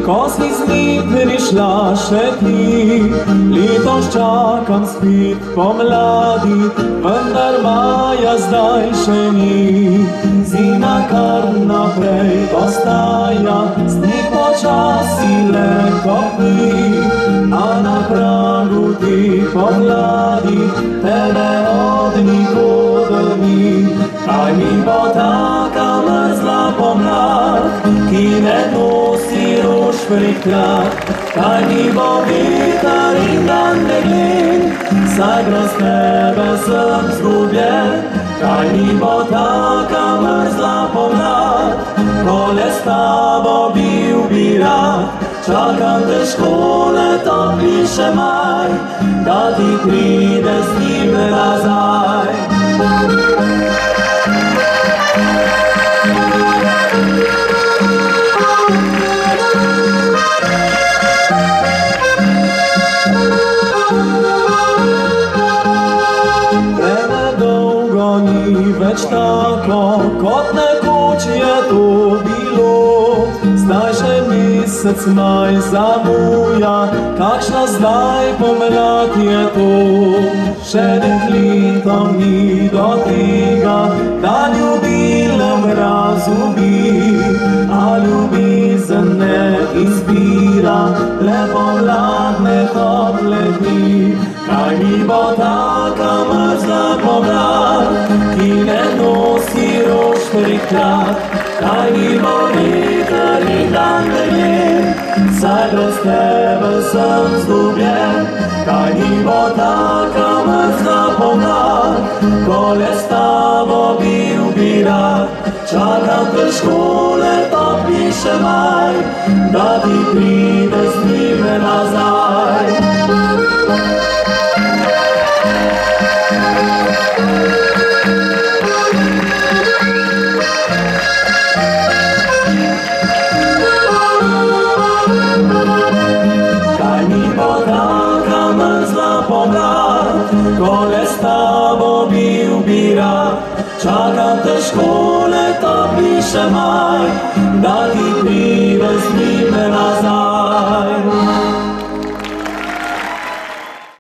Ko si z njim prišla še ti, letos čakam spet pomladi, vendar maja zdaj še ni. Zima kar naprej postaja, sneg počasi le kopni, a na pragu te pomladi tebe od nikoder ni. Kaj mi bo taka mrzla pomlad, ki ne nosi rož prikrat, kaj mi bo veter in dan meglen, saj brez tebe sem zgubljen. Kaj mi bo taka mrzla pomlad, ko le s tabo bil bi rad, čakam te škole topli še maj, da ti pride z njim nazaj. Več tako, kot nekoč je to bilo, zdaj že mesec maj zamuja, kakšna zdaj pomlad je to. Še dekletom ni do tega, da ljubilem razubi, a ljubezen ne izbira le pomladne tople dni. Kaj mi bo taka mrzla pomlad, ki ne nosi rož prikrat, kaj mi bo veter in dan meglen, saj brez tebe sem zgubljen. Kaj mi bo taka mrzla pomlad, ko le s tabo bil bi rad, čakam te škole topli še maj, da ti pride z njim nazaj. Ko le s tabo bil bi rad, čakam te škole topli še maj, da ti pride z njim nazaj.